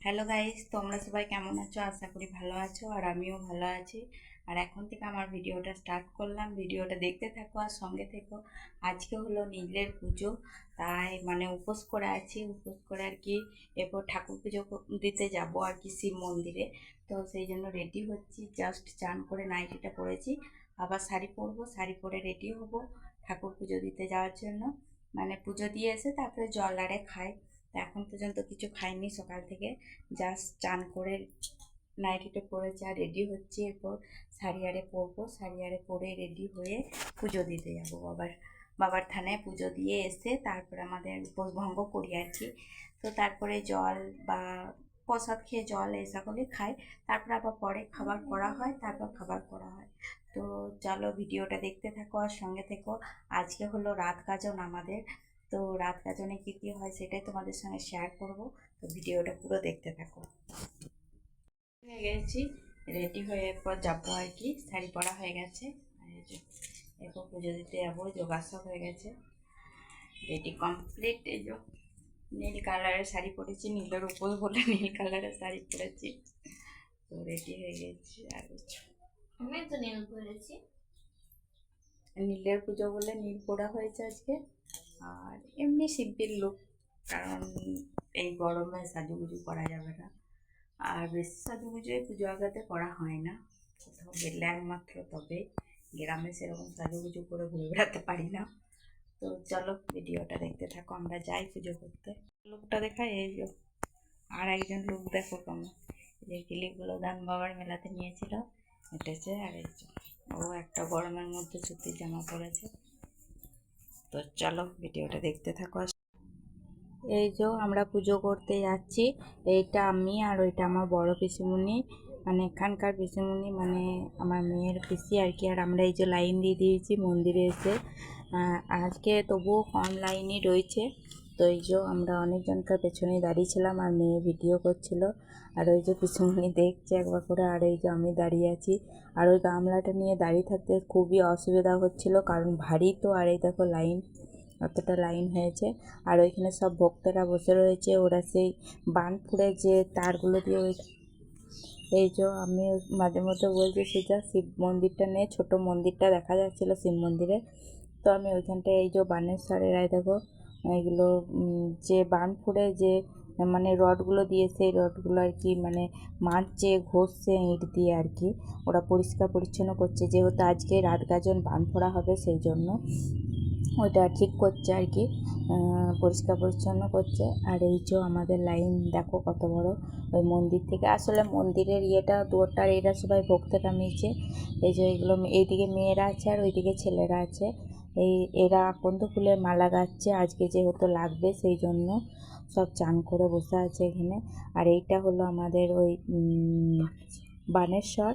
Hello guys, তোমরা সবাই কেমন আছো? আশা করি ভালো আছো, আর আমিও ভালো আছি। আর এখন থেকে আমার ভিডিওটা স্টার্ট করলাম। ভিডিওটা দেখতে থাকো আর সঙ্গে থেকো। আজকে হলো নীলের পুজো, তাই উপোস করে আছি। উপোস করে আর কি এরপর ঠাকুর পুজো দিতে যাব আর কি শিব মন্দিরে। তো সেই জন্য রেডি হচ্ছি, জাস্ট চান করে নাইটিটা পরেছি। আবার শাড়ি পরবো, শাড়ি পরে রেডি হব ঠাকুর পুজো দিতে যাওয়ার জন্য। পুজো দিয়ে এসে তারপরে জল আরে খাই। তা এখন পর্যন্ত কিছু খাইনি সকাল থেকে। জাস্ট চান করে নাইটিটা পরেছি আর রেডি হচ্ছি। এরপর শাড়ি আরে পরবো, শাড়ি আরে পরে রেডি হয়ে পুজো দিতে যাবো বাবার থানায়। পুজো দিয়ে এসে তারপরে আমাদের উপোস ভঙ্গ করি আর কি। তো তারপরে জল বা প্রসাদ খেয়ে জল এই সকলে খাই। তারপর আবার পরে খাবার করা হয়, তারপর খাবার করা হয়। তো চলো ভিডিওটা দেখতে থাকো আর সঙ্গে থেকো। আজকে হলো রাত গাজন আমাদের। তো রাত গাজনে কী কী হয় সেটাই তোমাদের সঙ্গে শেয়ার করব। তো ভিডিওটা পুরো দেখতে থাকো। হয়ে গেছি, রেডি হয়ে এরপর যাবো আর কি। শাড়ি পরা হয়ে গেছে, আর এই যে এরপর পুজো দিতে যাবো। যোগা সব হয়ে গেছে, রেডি কমপ্লিট। এই যে নীল কালারের শাড়ি পরেছি, নীলের উপর বলে নীল কালারের শাড়ি পরেছি। তো রেডি হয়ে গেছি। আর আমি তো নীল পরেছি। নীলের পুজো বলে নীল পরা হয়েছে আজকে। আর এমনি সিম্পল লুক, কারণ এই গরমে সাজুগুজু করা যাবে না। আর বেশি সাজুগুজু এই পুজো আগাতে করা হয় না, কোথাও গেলে একমাত্র তবে। গ্রামে সেরকম সাজুগুজু করে ঘুরে বেড়াতে পারি না। তো চলো ভিডিওটা দেখতে থাকো, আমরা যাই পুজো করতে। লোকটা দেখায় এই যে, আর একজন লোক দেখো কেমন, যে ক্লিপগুলো দান বাবার মেলাতে নিয়েছিল হেঁটেছে। আর এই যে ও একটা গরমের মধ্যে সুতির জামা পরেছে। তো চলো ভিডিওটা দেখতে থাকো। এই যে আমরা পুজো করতে যাচ্ছি। এইটা আমি আর ওইটা আমার বড় পিসিমণি, এখানকার পিসিমণি, আমার মেয়ের পিসি আর কি। আর আমরা এই যে লাইন দিয়ে দিয়েছি মন্দিরে এসে। আজকে তবুও কম লাইনই রয়েছে। তো এই যে আমরা অনেকজনকার পেছনে দাঁড়িয়েছিলাম আর মেয়ে ভিডিও করছিল। আর ওই যে পিসিমণি দেখছে একবার করে। আর এই যে আমি দাঁড়িয়ে আছি। আর ওই গামলাটা নিয়ে দাঁড়িয়ে থাকতে খুবই অসুবিধা হচ্ছিল, কারণ ভারী তো। আর এই দেখো লাইন, অতটা লাইন হয়েছে। আর ওইখানে সব ভক্তরা বসে রয়েছে, ওরা সেই বার্নপুরে যে তারগুলো দিয়ে ওই, এই যে আমি মাঝে মধ্যে বলছি সেটা শিব মন্দিরটা নেই, ছোট মন্দিরটা দেখা যাচ্ছিলো শিব মন্দিরে। তো আমি ওইখানটায় এই যে বানেশ্বরের দেখো এগুলো যে বার্নপুরে যে রডগুলো দিয়ে, সেই রডগুলো আর কি মারছে, ঘষছে ইঁট দিয়ে আর কি। ওরা পরিষ্কার পরিচ্ছন্ন করছে, যেহেতু আজকে রাত গাজন বান ফোড়া হবে সেই জন্য ওইটা ঠিক করছে আর কি, পরিষ্কার পরিচ্ছন্ন করছে। আর এই যে আমাদের লাইন দেখো কত বড়। ওই মন্দির থেকে আসলে মন্দিরের ইয়েটা দুয়ারটার এরা সবাই ভক্তরা মিলছে। এই যে এগুলো এইদিকে মেয়েরা আছে আর ওইদিকে ছেলেরা আছে। এরা আকন্দ ফুলের মালা গাচ্ছে, আজকে যেহেতু লাগবে সেই জন্য সব চান করে বসে আছে এখানে। আর এইটা হলো আমাদের ওই বানেশ্বর।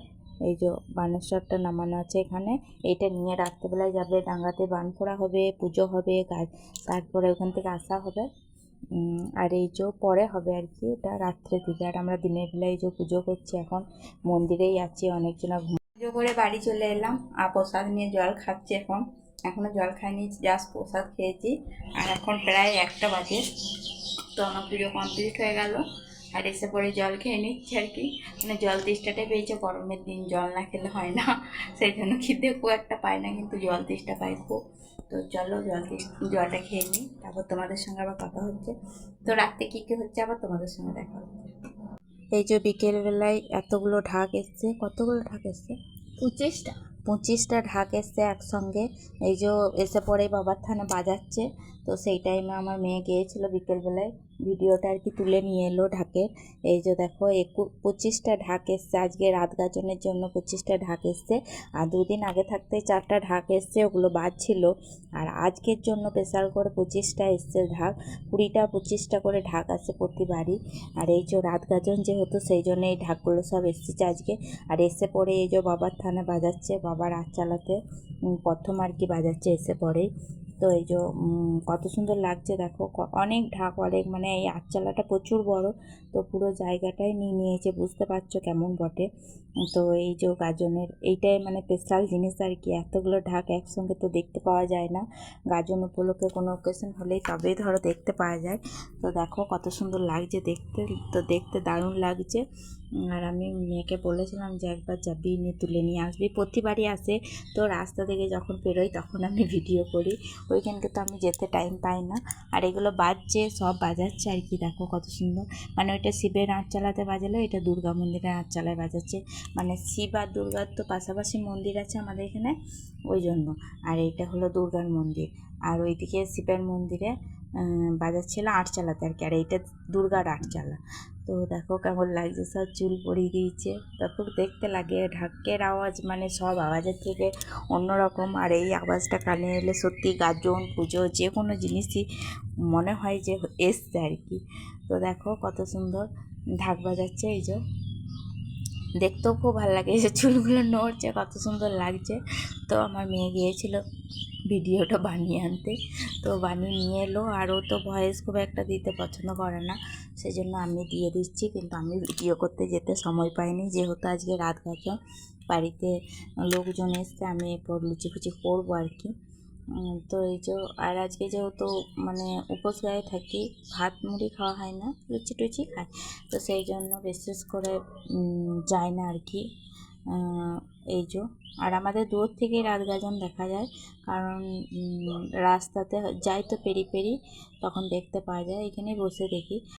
এই যে বানেশ্বরটা নামানো আছে এখানে। এইটা নিয়ে রাত্রেবেলায় যাবে ডাঙ্গাতে, বান ফোড়া হবে, পুজো হবে, তারপরে ওখান থেকে আসা হবে। আর এই যে পরে হবে আর কি, এটা রাত্রে দিকে। আর আমরা দিনের বেলায় এই যে পুজো করছি, এখন মন্দিরেই আছি, অনেকজনা পুজো করে বাড়ি চলে এলাম। আর প্রসাদ নিয়ে জল খাচ্ছি এখন। এখনও জল খাইনি, জাস্ট প্রসাদ খেয়েছি। আর এখন প্রায় 1টা বাজে। তো আমার পুজো কমপ্লিট হয়ে গেল। আর এসে পরে জল খেয়ে নিচ্ছি আর কি। জল তেষ্টাটা পেয়েছে, গরমের দিন জল না খেলে হয় না। সেই জন্য খিদে খুব একটা পাই না, কিন্তু জল তেষ্টা পাই খুব। তো চলো জলটা খেয়ে নিই, তারপর তোমাদের সঙ্গে আবার কথা হচ্ছে। তো রাত্রে কী কী হচ্ছে আবার তোমাদের সঙ্গে দেখা হচ্ছে। এই যে বিকেলবেলায় এতগুলো ঢাক এসছে, কতগুলো ঢাক এসছে? 25টা। 25টা ঢাক এসছে একসঙ্গে। এই যে এসে পরে বাবার থানে বাজাচ্ছে। তো সেই টাইমে আমার মেয়ে গিয়েছিলো বিকেলবেলায়, ভিডিওটা আর কি তুলে নিয়ে এলো ঢাকের। এই যে দেখো 25টা ঢাক এসছে আজকে রাত গাজনের জন্য। 25টা ঢাক এসছে। আর 2 দিন আগে থাকতে 4টা ঢাক এসছে, ওগুলো বাজছিল। আর আজকের জন্য স্পেশাল করে 25টা এসছে ঢাক। 20টা 25টা করে ঢাক আসে প্রতিবারই। আর এই যে রাত গাজন যেহেতু সেই জন্য এই ঢাকগুলো সব এসেছে আজকে। আর এসে পরে এই যে বাবার থানে বাজাচ্ছে, বাবা রাত চালাতে প্রথম আর কি বাজাচ্ছে এসে পরেই। তো এই যে কত সুন্দর লাগছে দেখো, অনেক ঢাক, অনেক মানে এই আটচালাটা প্রচুর বড়, তো পুরো জায়গাটাই নিয়ে নিয়েছে, বুঝতে পারছো কেমন বটে। তো এই যে গাজনের এইটাই মানে স্পেশাল জিনিস আর কি, এতগুলো ঢাক একসঙ্গে তো দেখতে পাওয়া যায় না, গাজন উপলক্ষে কোনো অকেশন হলেই তবেই ধরো দেখতে পাওয়া যায়। তো দেখো কত সুন্দর লাগছে দেখতে, তো দেখতে দারুণ লাগছে। আর আমি মেয়েকে বলেছিলাম যে একবার যাবি, নিয়ে তুলে নিয়ে আসবি, প্রতিবারই আসে, তো রাস্তা থেকে যখন বেরোই তখন আমি ভিডিও করি, ওইখানকে তো আমি যেতে টাইম পাই না। আর এগুলো বাজছে, সব বাজাচ্ছে আর কি, দেখো কত সুন্দর, মানে ওইটা শিবের আটচালাতে বাজালো, এটা দুর্গা মন্দিরের আটচালায় বাজাচ্ছে, মানে শিব আর দুর্গার তো পাশাপাশি মন্দির আছে আমাদের এখানে, ওই জন্য। আর এইটা হলো দুর্গার মন্দির, আর ওইদিকে শিবের মন্দিরে বাজাচ্ছিল আটচালাতে আর কি, আর এইটা দুর্গার আটচালা। তো দেখো কেমন লাগছে, সব চুল পরিয়ে দিয়েছে, তারপর দেখতে লাগে ঢাকের আওয়াজ, মানে সব আওয়াজের থেকে অন্যরকম। আর এই আওয়াজটা কানে এলে সত্যি গাজন পুজো যে কোনো জিনিসই মনে হয় যে এসছে আর কি। তো দেখো কত সুন্দর ঢাক বাজাচ্ছে, এই যে দেখতেও খুব ভালো লাগে, এই যে চুলগুলো নড়ছে, কত সুন্দর লাগছে। তো আমার মেয়ে গিয়েছিল ভিডিওটা বানিয়ে আনতে, তো বানিয়ে নিয়ে এলো, আর ও তো ভয়েস খুব একটা দিতে পছন্দ করে না, সেই জন্য আমি দিয়ে দিচ্ছি, কিন্তু আমি ভিডিও করতে যেতে সময় পাইনি, যেহেতু আজকে রাত গাজন, বাড়িতে লোকজন এসছে, আমি এরপর লুচি ফুচি করবো আর কি। তো এই যে, আর আজকে যেহেতু মানে উপোস গায়ে থাকি, ভাত মুড়ি খাওয়া হয় না, লুচি টুচি খাই, তো সেই জন্য বিশেষ করে যায় না আর কি। এই যে, আর আমাদের দূর থেকেই রাত গাজন দেখা যায়, কারণ রাস্তাতে যাই তো পেরি পেরি, তখন দেখতে পাওয়া যায়, এখানেই বসে দেখি।